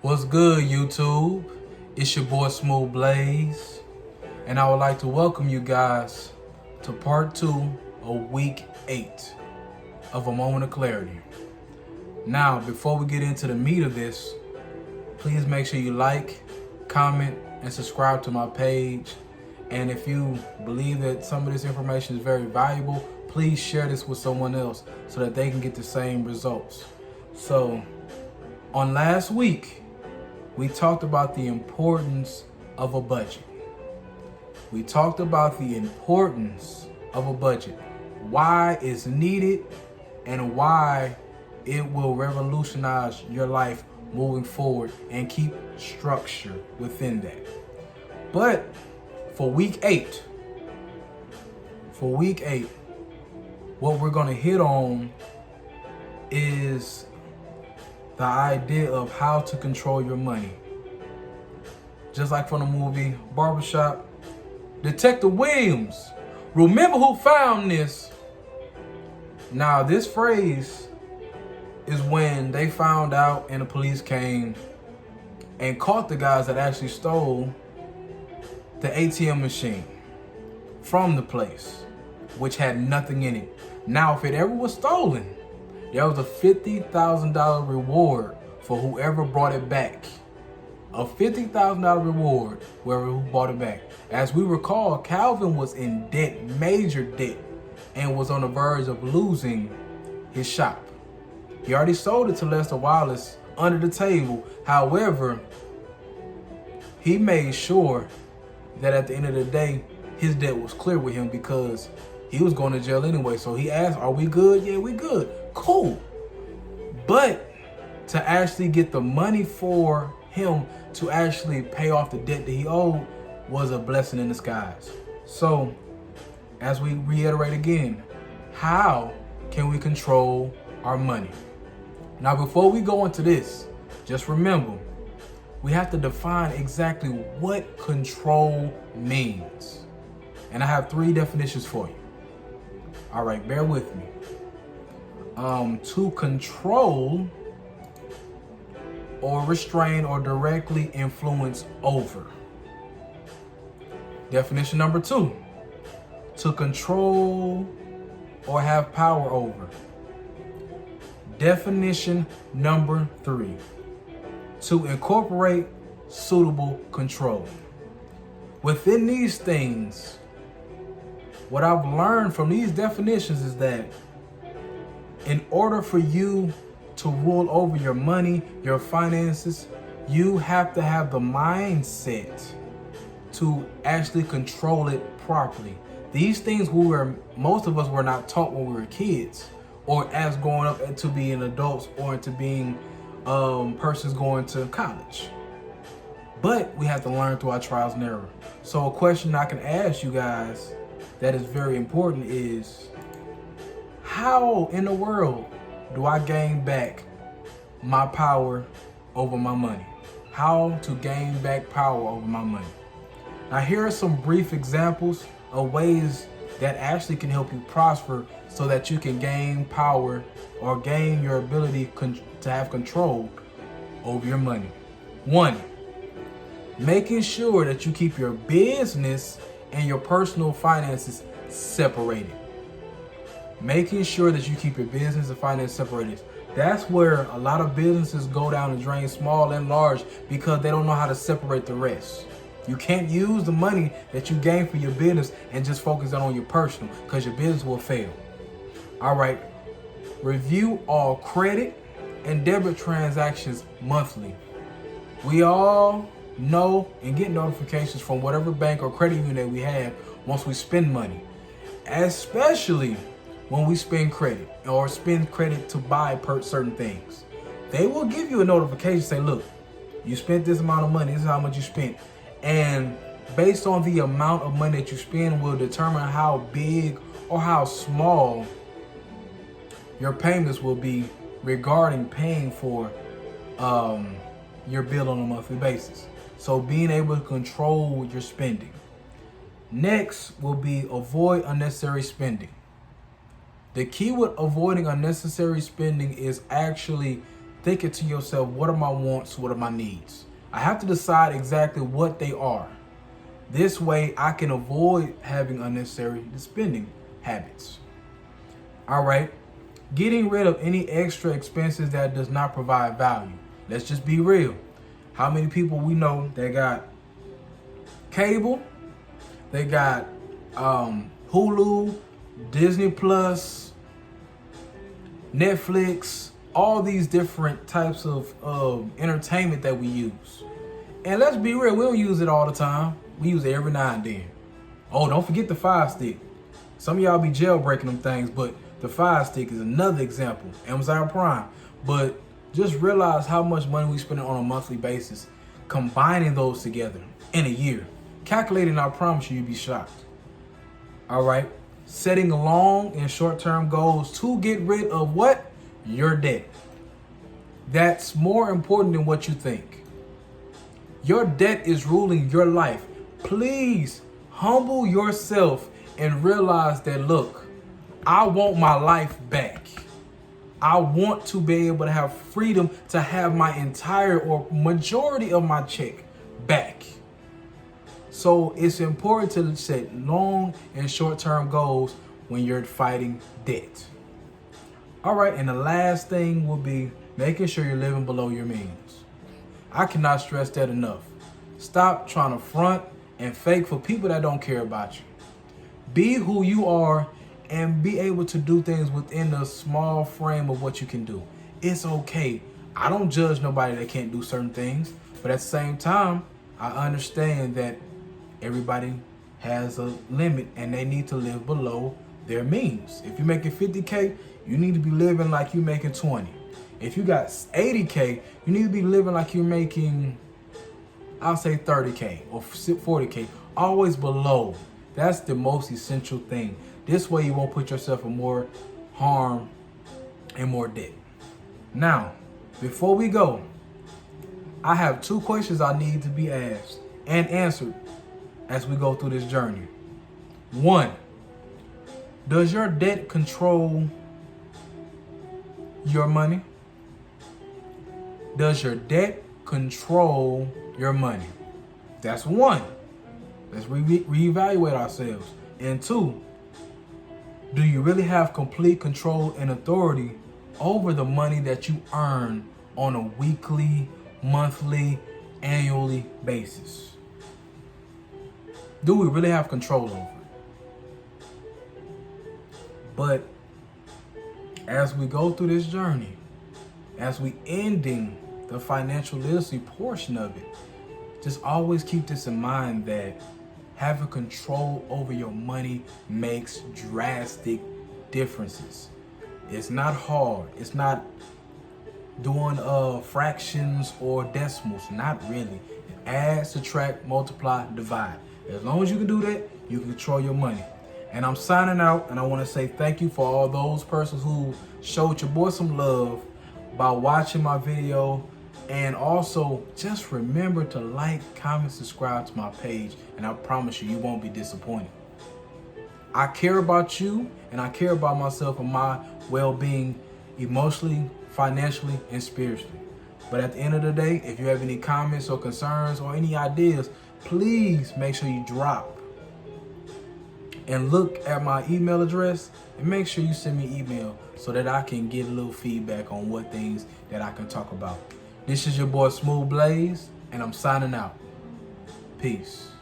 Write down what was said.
What's good, YouTube? It's your boy Smooth Blaze, and I would like to welcome you guys to part 2 of week 8 of A Moment of Clarity. Now, before we get into the meat of this, please make sure you like, comment, and subscribe to my page. And if you believe that some of this information is very valuable, please share this with someone else so that they can get the same results. So, on last week, we talked about the importance of a budget. We talked about the importance of a budget, why it's needed, and why it will revolutionize your life moving forward and keep structure within that. But for week 8, what we're going to hit on is the idea of how to control your money. Just like from the movie Barbershop, Detective Williams, remember who found this? Now, this phrase is when they found out and the police came and caught the guys that actually stole the ATM machine from the place, which had nothing in it. Now, if it ever was stolen, there was a $50,000 reward for whoever brought it back. A $50,000 reward whoever bought it back. As we recall, Calvin was in debt, major debt, and was on the verge of losing his shop. He already sold it to Lester Wallace under the table. However, he made sure that at the end of the day, his debt was clear with him because he was going to jail anyway. So he asked, are we good? Yeah, we good. Cool. But to actually get the money for him to actually pay off the debt that he owed was a blessing in disguise. So, as we reiterate again, how can we control our money? Now, before we go into this, just remember, we have to define exactly what control means. And I have 3 definitions for you. All right, bear with me. To control or restrain or directly influence over. Definition number 2, to control or have power over. Definition number 3, to incorporate suitable control. Within these things, what I've learned from these definitions is that in order for you to rule over your money, your finances, you have to have the mindset to actually control it properly. These things most of us were not taught when we were kids, or as growing up to being adults, or into being persons going to college. But we have to learn through our trials and error. So a question I can ask you guys that is very important is, how in the world do I gain back my power over my money? How to gain back power over my money? Now, here are some brief examples of ways that actually can help you prosper so that you can gain power or gain your ability to have control over your money. 1, making sure that you keep your business and your personal finances separated. Making sure that you keep your business and finance separated. That's where a lot of businesses go down the drain, small and large, because they don't know how to separate the rest. You can't use the money that you gain for your business and just focus on your personal, because your business will fail. All right. Review all credit and debit transactions monthly. We all know and get notifications from whatever bank or credit union that we have once we spend money, especially when we spend credit or spend credit to buy certain things. They will give you a notification say, look, you spent this amount of money, this is how much you spent. And based on the amount of money that you spend will determine how big or how small your payments will be regarding paying for your bill on a monthly basis. So being able to control your spending. Next will be avoid unnecessary spending. The key with avoiding unnecessary spending is actually thinking to yourself, what are my wants? What are my needs? I have to decide exactly what they are. This way I can avoid having unnecessary spending habits. All right. Getting rid of any extra expenses that does not provide value. Let's just be real. How many people we know that got cable, they got Hulu, Disney Plus, Netflix, all these different types of entertainment that we use. And let's be real, we don't use it all the time. We use it every now and then. Oh, don't forget the Fire Stick. Some of y'all be jailbreaking them things, but the Fire Stick is another example. Amazon Prime. But just realize how much money we spend on a monthly basis, combining those together in a year. Calculating, I promise you, you'll be shocked. All right. Setting long and short-term goals to get rid of what? Your debt. That's more important than what you think. Your debt is ruling your life. Please humble yourself and realize that, look, I want my life back. I want to be able to have freedom to have my entire or majority of my check back. So it's important to set long and short-term goals when you're fighting debt. All right, and the last thing will be making sure you're living below your means. I cannot stress that enough. Stop trying to front and fake for people that don't care about you. Be who you are and be able to do things within a small frame of what you can do. It's okay. I don't judge nobody that can't do certain things, but at the same time, I understand that everybody has a limit and they need to live below their means. If you're making 50K, you need to be living like you're making 20. If you got 80K, you need to be living like you're making, I'll say 30K or 40K, always below. That's the most essential thing. This way you won't put yourself in more harm and more debt. Now, before we go, I have 2 questions I need to be asked and answered as we go through this journey. 1, does your debt control your money? Does your debt control your money? That's 1. Let's reevaluate ourselves. And 2, do you really have complete control and authority over the money that you earn on a weekly, monthly, annually basis? Do we really have control over it? But as we go through this journey, as we ending the financial literacy portion of it, just always keep this in mind that having control over your money makes drastic differences. It's not hard. It's not doing fractions or decimals. Not really. Add, subtract, multiply, divide. As long as you can do that, you can control your money. And I'm signing out, and I want to say thank you for all those persons who showed your boy some love by watching my video. And also, just remember to like, comment, subscribe to my page, and I promise you, you won't be disappointed. I care about you, and I care about myself and my well-being emotionally, financially, and spiritually. But at the end of the day, if you have any comments or concerns or any ideas, please make sure you drop and look at my email address and make sure you send me an email so that I can get a little feedback on what things that I can talk about. This is your boy Smooth Blaze, and I'm signing out. Peace.